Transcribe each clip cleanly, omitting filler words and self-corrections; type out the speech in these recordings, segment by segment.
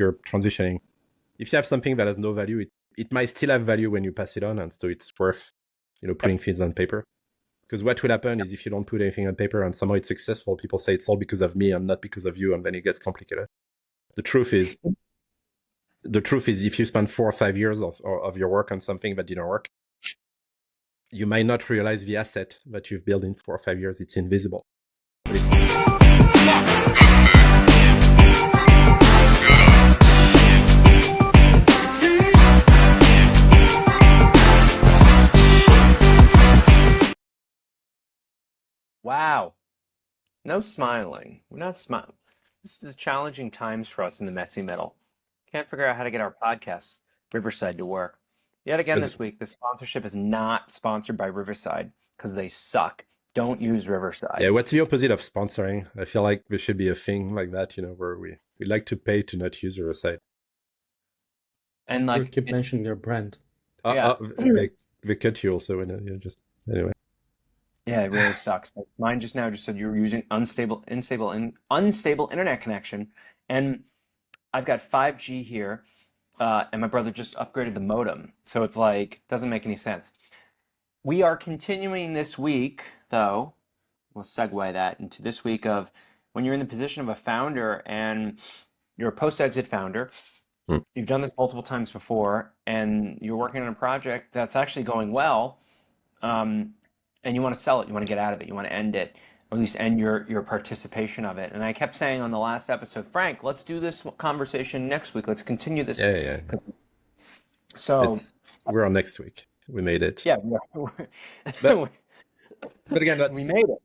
you're transitioning. If you have something that has no value, it might still have value when you pass it on, and so it's worth, putting things on paper. Because what will happen is if you don't put anything on paper and somehow it's successful, people say it's all because of me and not because of you, and then it gets complicated. The truth is, if you spend 4 or 5 years of your work on something that didn't work, you might not realize the asset that you've built in 4 or 5 years. It's invisible. Wow. No smiling. We're not smiling. This is challenging times for us in the messy middle. Can't figure out how to get our podcast, Riverside, to work. Yet again this week, the sponsorship is not sponsored by Riverside because they suck. Don't use Riverside. Yeah, what's the opposite of sponsoring? I feel like there should be a thing like that, where we like to pay to not use Riverside. And you keep mentioning your brand. Yeah. They cut you also anyway. Yeah, it really sucks. Mine just said you're using unstable internet connection, and I've got 5G here, and my brother just upgraded the modem, so it's like doesn't make any sense. We are continuing this week, though. We'll segue that into this week of when you're in the position of a founder and you're a post-exit founder. You've done this multiple times before, and you're working on a project that's actually going well. And you want to sell it, you want to get out of it, you want to end it, or at least end your participation of it. And I kept saying on the last episode, Frank, let's do this conversation next week. Let's continue this. Yeah. So we're on next week. We made it. Yeah. But again, we made it.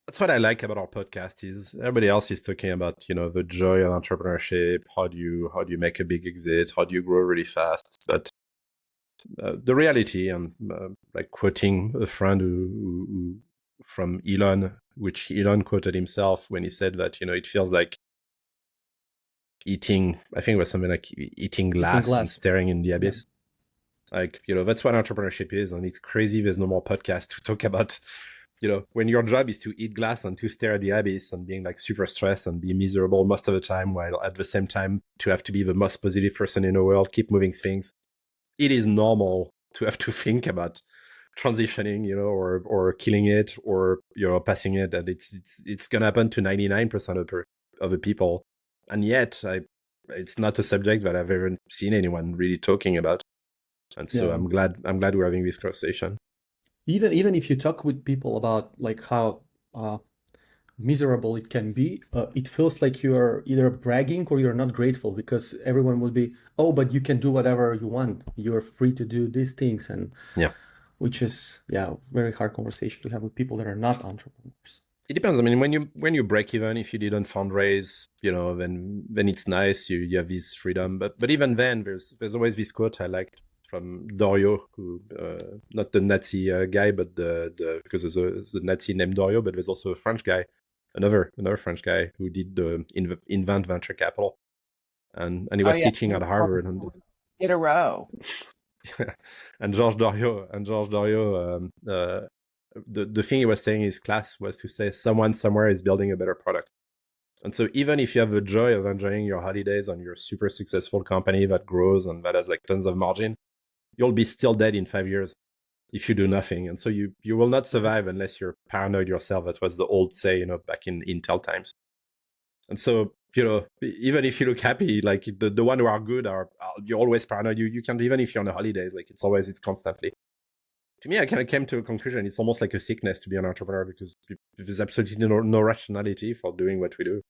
That's what I like about our podcast is everybody else is talking about, the joy of entrepreneurship. How do you make a big exit? How do you grow really fast? But the reality, and like quoting a friend who from Elon, which Elon quoted himself when he said that, it feels like eating, I think it was something like eating glass and staring in the abyss. Yeah. Like, that's what entrepreneurship is. And it's crazy there's no more podcast to talk about, when your job is to eat glass and to stare at the abyss and being like super stressed and be miserable most of the time, while at the same time to have to be the most positive person in the world, keep moving things. It is normal to have to think about transitioning, or killing it, or passing it, and it's gonna happen to 99% of the people. And yet, it's not a subject that I've ever seen anyone really talking about. And so I'm glad we're having this conversation. Even if you talk with people about like how miserable it can be, it feels like you're either bragging or you're not grateful, because everyone will be, oh, but you can do whatever you want, you're free to do these things, and which is very hard conversation to have with people that are not entrepreneurs. It depends. I mean, when you break even, if you didn't fundraise, then it's nice, you have this freedom, but even then there's always this quote I liked from Doriot, who not the Nazi guy, but because there's a Nazi named Doriot, but there's also a French guy, another French guy who did the invent venture capital, and he was teaching at Harvard. And get a row. and Georges Doriot, the thing he was saying in his class was to say someone somewhere is building a better product. And so even if you have the joy of enjoying your holidays on your super successful company that grows and that has like tons of margin, you'll be still dead in 5 years if you do nothing. And so you will not survive unless you're paranoid yourself. That was the old say, back in Intel times. And so, even if you look happy, like the one who are good you're always paranoid. You can't, even if you're on the holidays, like it's constantly. To me, I kind of came to a conclusion. It's almost like a sickness to be an entrepreneur, because there's absolutely no rationality for doing what we do.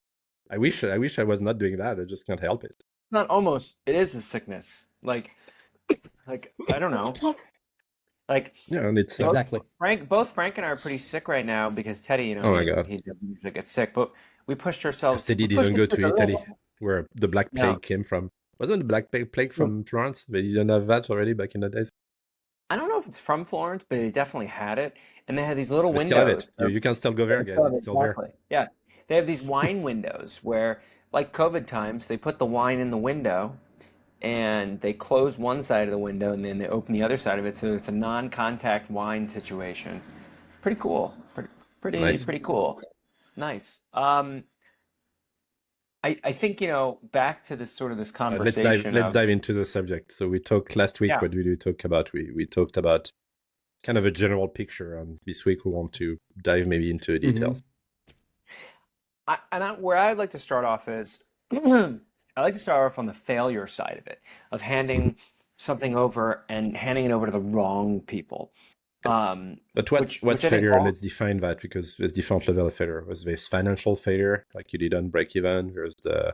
I wish I was not doing that. I just can't help it. Not almost. It is a sickness. Like I don't know. Like and it's exactly. Both Frank and I are pretty sick right now because Teddy, oh my God, he usually gets sick, but we pushed ourselves. Teddy didn't go to Italy, where the Black Plague came from. Wasn't the Black Plague from Florence? They didn't have that already back in the days. I don't know if it's from Florence, but they definitely had it, and they had these little windows. Still have it. You can still go there, guys. It's still there. Yeah, they have these wine windows where, like COVID times, they put the wine in the window, and they close one side of the window, and then they open the other side of it, so it's a non-contact wine situation. Pretty cool. Pretty cool. Nice. I think, back to this sort of this Let's dive conversation let's of, dive into the subject. So we talked last week. yeah, What did we talk about? We talked about kind of a general picture, and this week we want to dive maybe into the details. where I'd like to start off is I like to start off on the failure side of it, of Mhm. handing something over and handing it over to the wrong people. But Which what's I think failure? all, Let's define that because there's different level of failure. Was this financial failure, like you didn't break even? There's the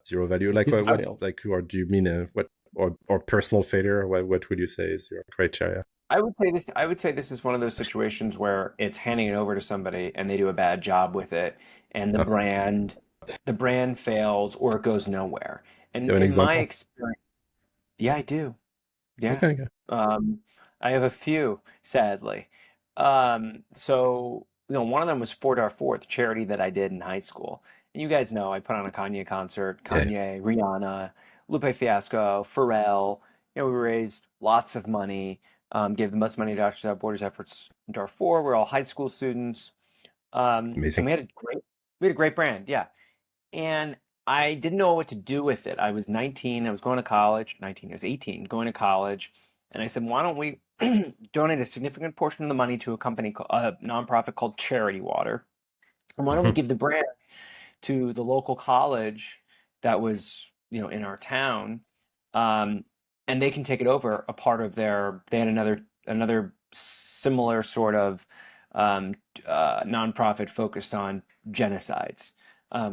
zero value. Like Business what fail. like or do you mean what or personal failure? What would you say is your criteria? I would say this is one of those situations where it's handing it over to somebody and they do a bad job with it, and Oh, the brand fails or it goes nowhere. you And have an in my example? experience, yeah, I do. Yeah. Okay, okay. Um, I have a few, sadly. One of them was 4 the charity that I did in high school. And you guys know I put on a Kanye concert, Yeah, Kanye, Rihanna, Lupe Fiasco, Pharrell. We raised lots of money, gave the most money to Doctors Without Borders efforts in Darfur. We're all high school students. And amazing. we had a great brand, yeah. And I didn't know what to do with it. I was 19, I was going to college, 19, I was 18, going to college. And I said, why don't we donate a significant portion of the money to a nonprofit called Charity Water? And why don't we Mhm. give the brand to the local college that was, in our town, um, and they can take it over. A part of they had another similar sort of um, nonprofit focused on genocides.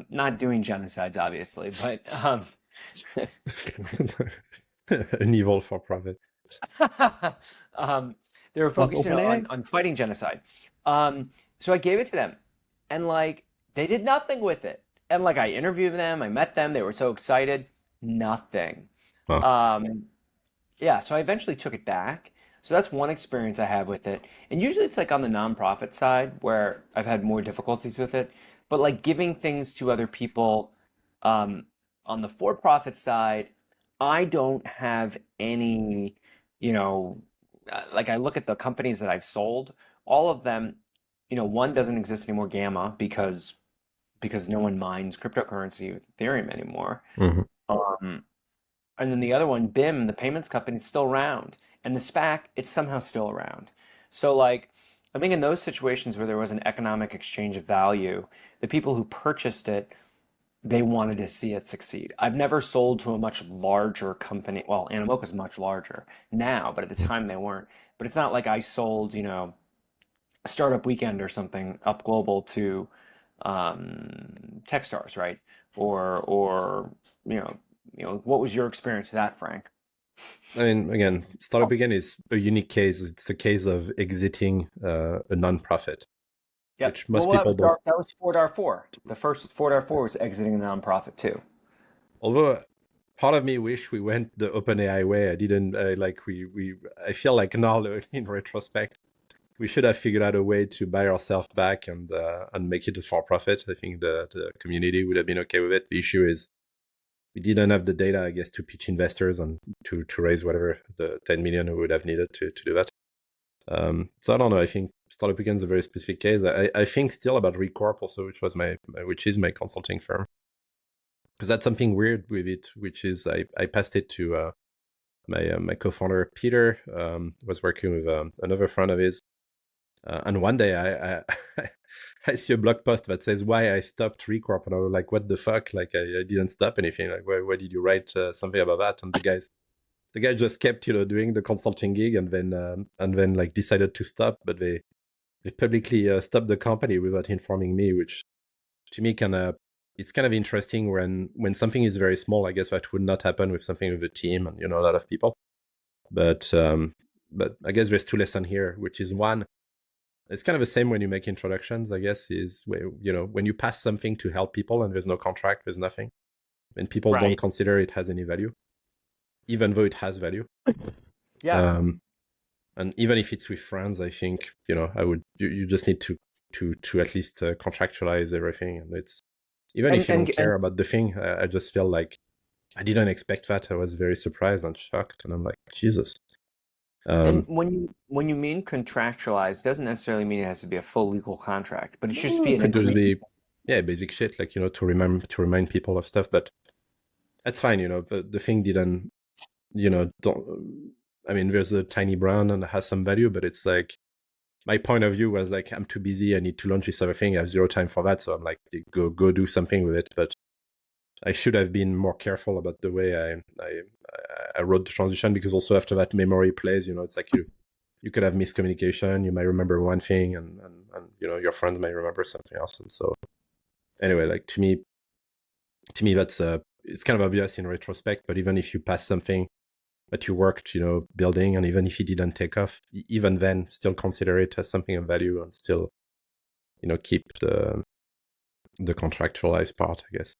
Not doing genocides, obviously, but An evil for profit. um, they were Like focused, OpenAI? on fighting genocide. So I gave it to them, and like they did nothing with it. And like I interviewed them, I met them, they were so excited. Nothing. Wow. Um, yeah, so I eventually took it back. So that's one experience I have with it. And usually it's like on the nonprofit side where I've had more difficulties with it. But like giving things to other people, um, on the for-profit side, I don't have any, you know, like I look at the companies that I've sold, all of them, one doesn't exist anymore, Gamma, because no one mines cryptocurrency with Ethereum anymore. Mhm. Um, and then the other one, BIM, the payments company, is still around. And the SPAC, it's somehow still around. So, like, I think in those situations where there was an economic exchange of value, the people who purchased it, they wanted to see it succeed. I've never sold to a much larger company. Well, Animoca's much larger now, but at the time they weren't. But it's not like I sold, Startup Weekend or something up global to Techstars, right? Or what was your experience with that, Frank? I mean, again, startup again is a unique case. It's a case of exiting a non-profit, Yep. which Well, most people don't. That was 4.4. The first 4.4 was exiting a nonprofit too. Although part of me wish we went the OpenAI way. I didn't like we. I feel like now in retrospect, we should have figured out a way to buy ourselves back and make it a for-profit. I think the community would have been okay with it. The issue is we didn't have the data, I guess, to pitch investors and to raise whatever the 10 million we would have needed to do that. So I don't know. I think Startup Weekend is a very specific case. I think still about Recorp also, which is my consulting firm, because that's something weird with it, which is I passed it to my co-founder Peter, was working with another friend of his, and one day I I see a blog post that says why I stopped Recorp, and I was like, what the fuck? Like I didn't stop anything. Like why did you write something about that? And the guy just kept doing the consulting gig and then like decided to stop, but they publicly stopped the company without informing me, which to me it's kind of interesting when something is very small. I guess that would not happen with something with a team and a lot of people. But I guess there's two lessons here, which is one, it's kind of the same when you make introductions. I guess is when you pass something to help people and there's no contract, there's nothing, and people don't Right. consider it has any value, even though it has value. Yeah. Um, and even if it's with friends, I think I would you just need to at least contractualize everything, and it's even And if you don't care about the thing, I just feel like I didn't expect that. I was very surprised and shocked, and I'm like, Jesus. and Um, when you mean contractualized, doesn't necessarily mean it has to be a full legal contract, but it should just be no, an could just agreement. be. yeah, basic shit, like, to remind people of stuff. But that's fine, the thing didn't, don't, I mean, there's a tiny brand and it has some value, but it's like, my point of view was like, I'm too busy, I need to launch this other thing, I have zero time for that. So I'm like, go do something with it. But I should have been more careful about the way I wrote the transition, because also after that, memory plays. It's like you could have miscommunication. You might remember one thing, and your friends might remember something else. And so anyway, like, to me that's it's kind of obvious in retrospect. But even if you pass something that you worked, building, and even if it didn't take off, even then, still consider it as something of value, and still, keep the contractualized part, I guess.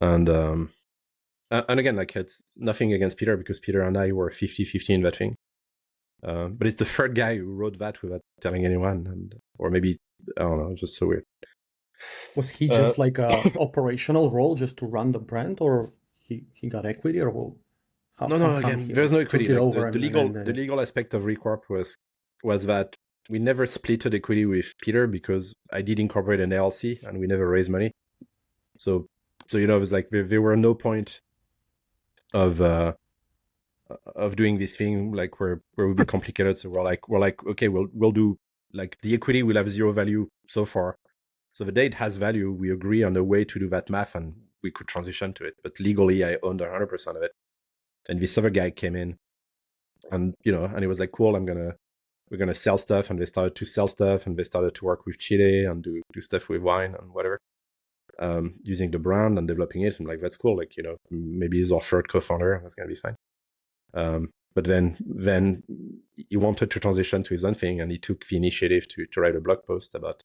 And again, like, it's nothing against Peter, because Peter and I were 50-50 in that thing. But it's the third guy who wrote that without telling anyone, or maybe, I don't know, just so weird. Was he just like a operational role just to run the brand, or he got equity, or how No, come again, he there's like no took equity. it Like, over the and legal ended the it? legal aspect of Recorp was that we never splitted equity with Peter, because I did incorporate an LLC and we never raised money. So it was like, there were no point of doing this thing, like, where it would be complicated. So we're like, okay, we'll do, like, the equity will have zero value so far. So the day it has value, we agree on a way to do that math, and we could transition to it. But legally, I owned 100% of it. And this other guy came in, and and he was like, cool, we're gonna sell stuff. And they started to sell stuff, and they started to work with Chile and do stuff with wine and whatever, using the brand and developing it. And like, that's cool. Like, maybe he's our third co-founder. That's gonna be fine. But then he wanted to transition to his own thing, and he took the initiative to write a blog post about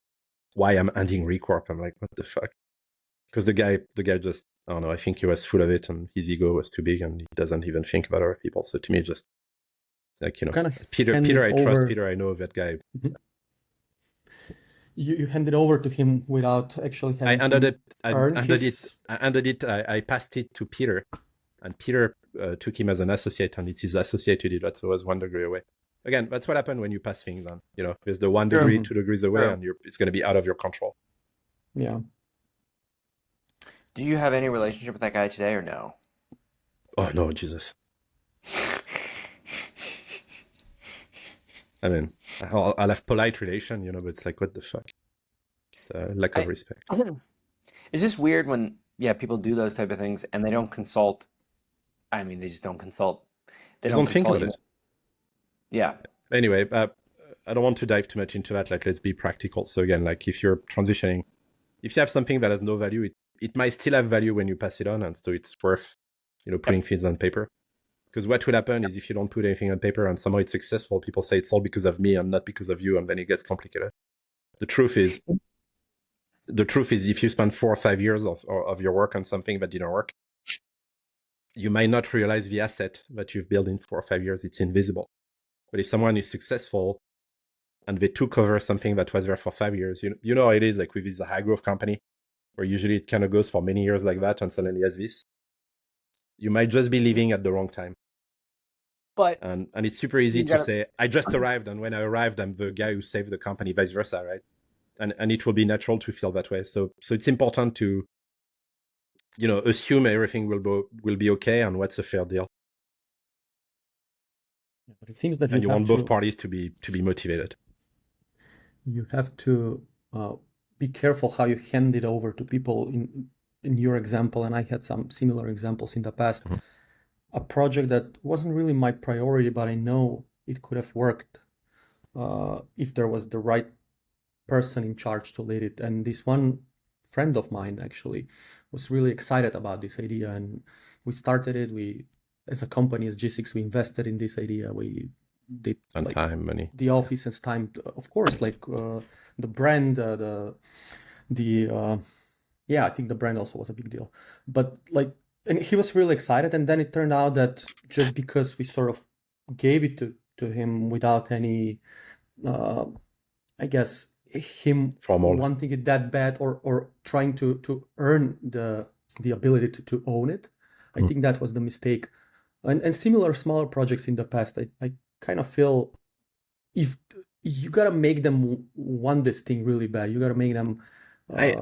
why I'm ending Recorp. I'm like, what the fuck? Because the guy just, I don't know, I think he was full of it, and his ego was too big, and he doesn't even think about other people. So to me, just like, Kind of Peter, handed I trust over. Peter. I know that guy. Mhm. You handed over to him without actually I having ended him it. I earn ended it. his. I ended it. I passed it to Peter, and Peter took him as an associate, and it's his associate who did that. So it was 1 degree away. Again, that's what happened when you pass things on. There's the 1 degree, True. 2 degrees away, True. and it's going to be out of your control. Yeah. Do you have any relationship with that guy today or no? Oh no, Jesus! I mean, I'll have polite relation, but it's like, what the fuck? It's lack of I, respect. It's just weird when, yeah, people do those type of things and they don't consult. I mean, they just don't consult. They They don't don't think consult about you. it. Yeah. Anyway, I don't want to dive too much into that. Like, let's be practical. So again, like, if you're transitioning, if you have something that has no value, it might still have value when you pass it on, and so it's worth, putting Yep. things on paper. Because what will happen is, if you don't put anything on paper and somehow it's successful, people say it's all because of me and not because of you, and then it gets complicated. The truth is, if you spend 4 or 5 years of your work on something that didn't work, you might not realize the asset that you've built in 4 or 5 years. It's invisible. But if someone is successful and they took over something that was there for 5 years, you know how it is, like, with this high growth company, where usually it kind of goes for many years like that, and suddenly has this. You might just be leaving at the wrong time. But And it's super easy you to gotta, say, I just arrived, and when I arrived, I'm the guy who saved the company, vice versa, right? And it will be natural to feel that way. So it's important to, assume everything will be okay, and what's a fair deal. But it seems that And you want both parties to be motivated. you have to be careful how you hand it over to people. In your example, and I had some similar examples in the past. Mhm. A project that wasn't really my priority, but I know it could have worked if there was the right person in charge to lead it. And this one friend of mine actually was really excited about this idea, and we started it. We, as a company, as G6, we invested in this idea. We did And like time, money. the office and time, of course, like the brand, the yeah, I think the brand also was a big deal. But like, and he was really excited. And then it turned out that just because we sort of gave it to him without any, uh, I guess, him Formal. wanting it that bad, or trying to earn the ability to own it, I think that was the mistake. And similar smaller projects in the past, I kind of feel if you gotta make them want this thing really bad. You gotta make them I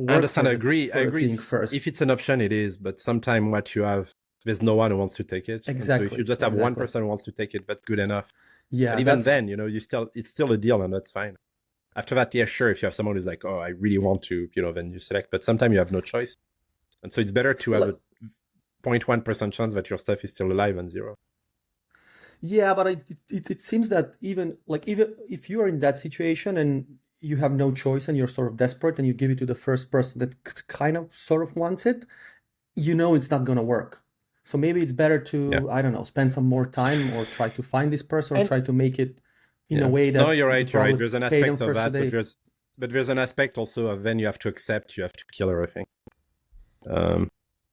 I work understand. I for the agree. thing It's first. if it's an option, it is. But sometimes what you have, there's no one who wants to take it, and so if you Exactly, just have one exactly. person who wants to take it, that's good enough. But Yeah, even that's then, you still it's still a deal, and that's fine. After that, yeah, sure. If you have someone who's like, oh, I really want to, then you select. But sometimes you have no choice, and so it's better to have well, a 0.1% chance that your stuff is still alive and zero. yeah, but it seems that even if you are in that situation and you have no choice and you're sort of desperate and you give it to the first person that kind of sort of wants it, you know it's not gonna work. So maybe it's better Yeah, to, I don't know, spend some more time or try to find this person or And try to make it in a yeah. way No, that you're you right. You're right. probably There's an pay them aspect of first a that, but day. there's an aspect also of then you have to accept you have to kill everything. Um,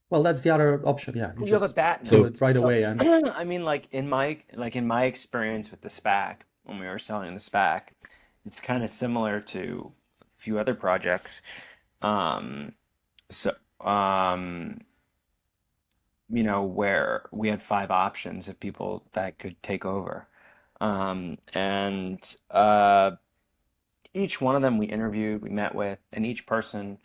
Well, that's the other option. Yeah, you you have a just bat do so now. it right So away and I mean, like in my experience with the SPAC when we were selling the SPAC, it's kind of similar to a few other projects. Um, so um, where we had five options of people that could take over. And each one of them we interviewed, we met with, and each person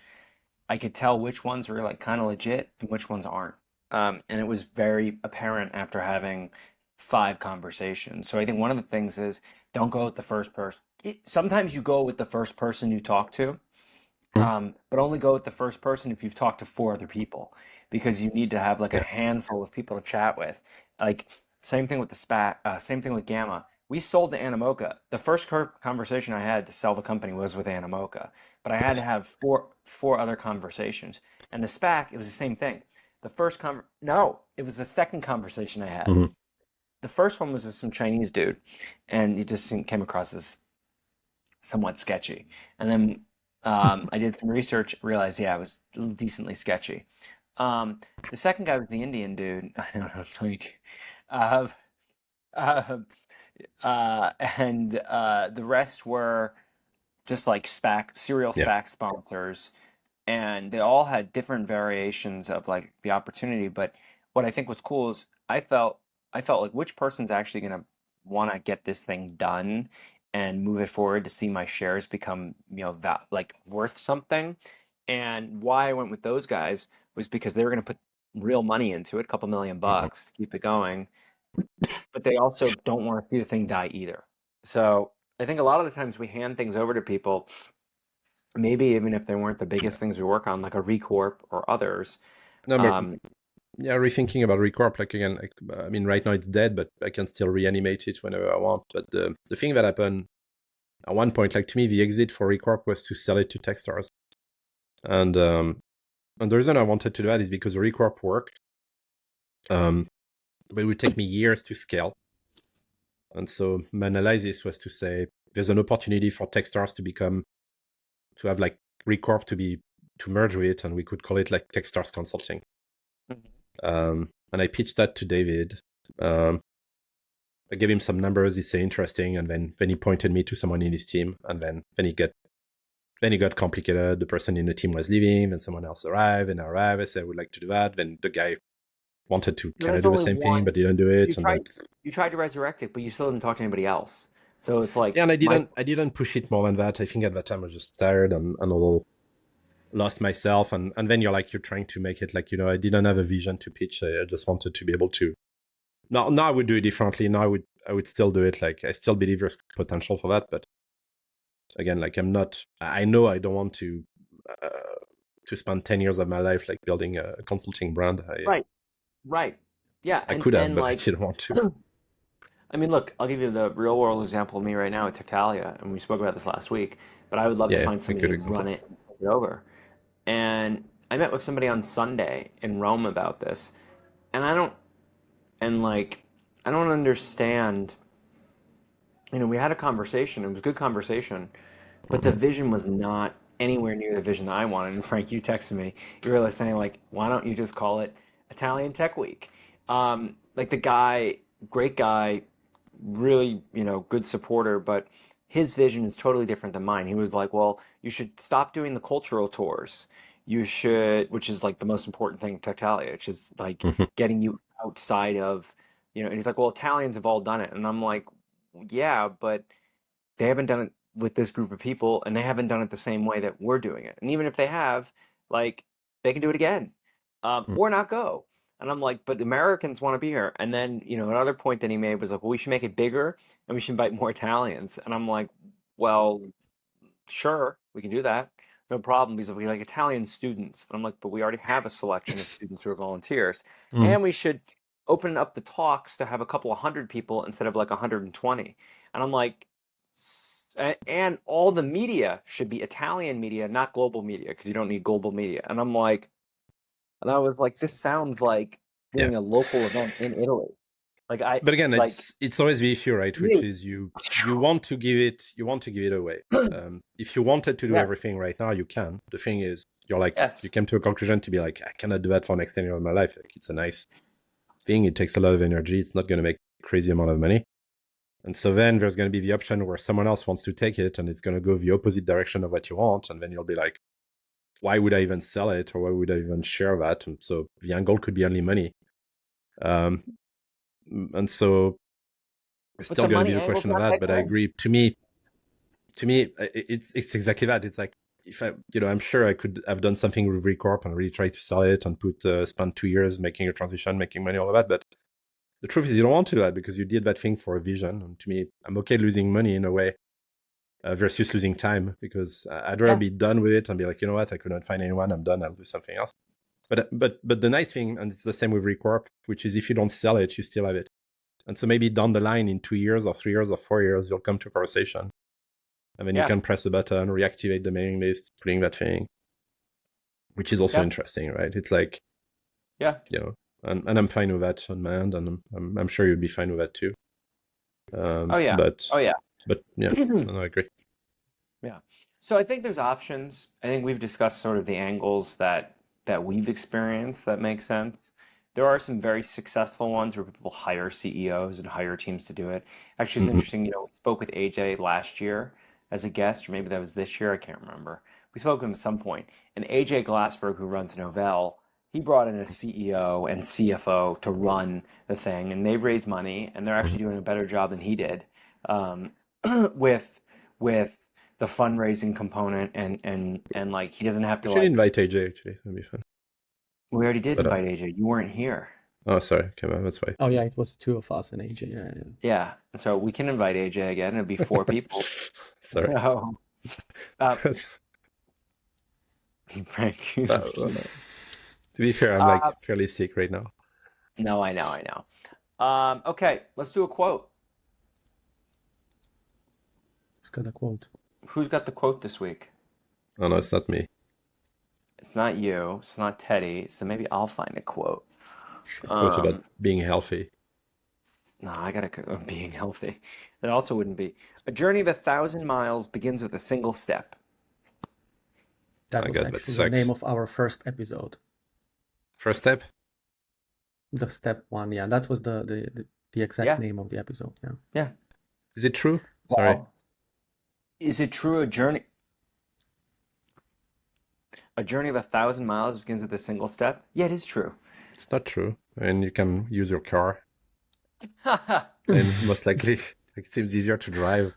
I could tell which ones were like kind of legit and which ones aren't. And it was very apparent after having five conversations. So I think one of the things is don't go with the first person. Sometimes you go with the first person you talk to, but only go with the first person if you've talked to four other people, because you need to have like a yeah. handful of people to chat with. Like same thing with the SPAC, same thing with Gamma. We sold to Animoca. The first conversation I had to sell the company was with Animoca, but I had to have four other conversations. And the SPAC, it was the same thing. No, it was the second conversation I had. Mhm. The first one was with some Chinese dude, and he just came across as somewhat sketchy. And then I did some research, realized, yeah, it was decently sketchy. Um, the second guy was the Indian dude. I don't know, it's like, uh, uh, and the rest were just like serial Yeah. SPAC sponsors, and they all had different variations of like the opportunity. But what I think was cool is I felt like which person's actually gonna want to get this thing done and move it forward to see my shares become that like worth something. And why I went with those guys was because they were gonna put real money into it, a couple million Mhm. bucks to keep it going, but they also don't want to see the thing die either. So I think a lot of the times we hand things over to people, maybe even if they weren't the Yeah. biggest things we work on, like a Recorp or others. No, but Um, yeah, rethinking about Recorp, like again, like I mean, right now it's dead, but I can still reanimate it whenever I want. But the thing that happened at one point, like to me, the exit for Recorp was to sell it to Techstars, and the reason I wanted to do that is because Recorp worked, but it would take me years to scale, and so my analysis was to say there's an opportunity for Techstars to have like Recorp to merge with, and we could call it like Techstars Consulting. And I pitched that to David. Um, I gave him some numbers. He said interesting, and then he pointed me to someone in his team, and then it got complicated. The person in the team was leaving, then someone else arrived, and I arrived. I said I would like to do that. Then the guy wanted to kind of there's do the only same thing, one. but didn't do You it. And then tried, you tried to resurrect it, but you still didn't talk to anybody else. So it's like yeah, and my I didn't push it more than that. I think at that time I was just tired and a little lost myself. And then you're trying to make it like I didn't have a vision to pitch. I just wanted to be able to. Now I would do it differently. Now I would still do it. Like I still believe there's potential for that, but again, like I'm not. I know I don't want uh, to spend 10 years of my life like building a consulting brand. right, right, yeah, I and could have, and but I like didn't want to. I mean, look, I'll give you the real world example of me right now at Tertalia, and we spoke about this last week. But I would love to Yeah, find a somebody good to run example. it and take it over. And I met with somebody on Sunday in Rome about this, and like I don't understand. We had a conversation. It was a good conversation, but the Mm-hmm. vision was not anywhere near the vision that I wanted. And Frank, you texted me. You were like saying like, why don't you just call it Italian Tech Week? Like the guy, great guy, really, good supporter, but his vision is totally different than mine. He was like, well, you should stop doing the cultural tours. You should, which is like the most important thing in Tectalia, which is like Mm-hmm. getting you outside of, and he's like, well, Italians have all done it. And I'm like, yeah, but they haven't done it with this group of people, and they haven't done it the same way that we're doing it. And even if they have, like, they can do it again, Mm. or not go. And I'm like, but Americans want to be here. And then, another point that he made was like, well, we should make it bigger and we should invite more Italians. And I'm like, well, sure, we can do that. No problem, because we like Italian students. And I'm like, but we already have a selection of students who are volunteers. Mm. And we should open up the talks to have a couple of hundred people instead of like 120. And I'm like, and all the media should be Italian media, not global media, because you don't need global media. And I'm like, and I was like, this sounds like Yeah. doing a local event in Italy. But again, like, it's always the issue, right? Which is you want to give it away. If you wanted to do Yeah. everything right now, you can. The thing is, you're like, Yes. you came to a conclusion to be like, I cannot do that for the next 10 years of my life. Like, it's a nice thing. It takes a lot of energy. It's not going to make a crazy amount of money. And so then there's going to be the option where someone else wants to take it and it's going to go the opposite direction of what you want. And then you'll be like, why would I even sell it? Or why would I even share that? And so the angle could be only money. And so it's still going to be the question of that. But I agree. To me, it's exactly that. It's like, if I, I'm sure I could have done something with Recorp and really try to sell it and spend 2 years making a transition, making money, all of that. But the truth is, you don't want to do that because you did that thing for a vision. And to me, I'm okay losing money in a way versus losing time, because I'd rather be done with it and be like, you know what, I could not find anyone. I'm done. I'll do something else. But the nice thing, and it's the same with Recorp, which is if you don't sell it, you still have it. And so maybe down the line in 2 years or 3 years or 4 years, you'll come to a conversation. And then you can press a button, reactivate the mailing list, putting that thing, which is also interesting, right? It's like, and I'm fine with that on my end, and I'm sure you'd be fine with that too. But yeah, I agree. Yeah. So I think there's options. I think we've discussed sort of the angles that we've experienced that make sense. There are some very successful ones where people hire CEOs and hire teams to do it. Actually, it's interesting, we spoke with AJ last year as a guest, or maybe that was this year, I can't remember. We spoke with him at some point. And AJ Glassberg, who runs Novell, he brought in a CEO and CFO to run the thing, and they raised money, and they're actually doing a better job than he did with the fundraising component, and like he doesn't have to. You should invite AJ. Actually, that'd be fun. We already did invite AJ. You weren't here. Oh, sorry. Okay, that's why. Oh yeah, it was the two of us and AJ. Yeah. So we can invite AJ again. It'll be 4 people. Sorry. No. Frank. To be fair, I'm like fairly sick right now. No, I know. Okay, let's do a quote. Who's got a quote? Who's got the quote this week? Oh no, it's not me. It's not you. It's not Teddy. So maybe I'll find a quote. Quote about being healthy. No, I gotta being healthy. That also wouldn't be. A journey of 1,000 miles begins with a single step. That was actually the name of our first episode. First step? The step one, yeah. That was the exact name of the episode, yeah. Yeah. Is it true? Sorry. Well, is it true a journey of 1,000 miles begins with a single step? Yeah, it is true. It's not true. And you can use your car. And most likely it seems easier to drive.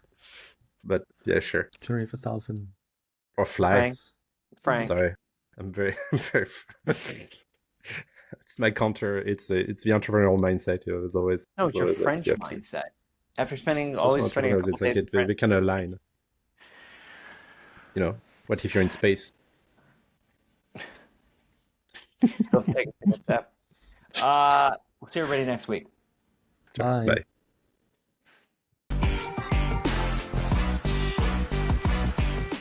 But yeah, sure. Journey of 1,000. Or fly. Frank. Sorry. I'm very it's my counter. It's the entrepreneurial mindset, There's always it's your French mindset. After always spending a couple it's like they kind of align. What if you're in space? Let's take a step. We'll see everybody next week. Bye. Bye.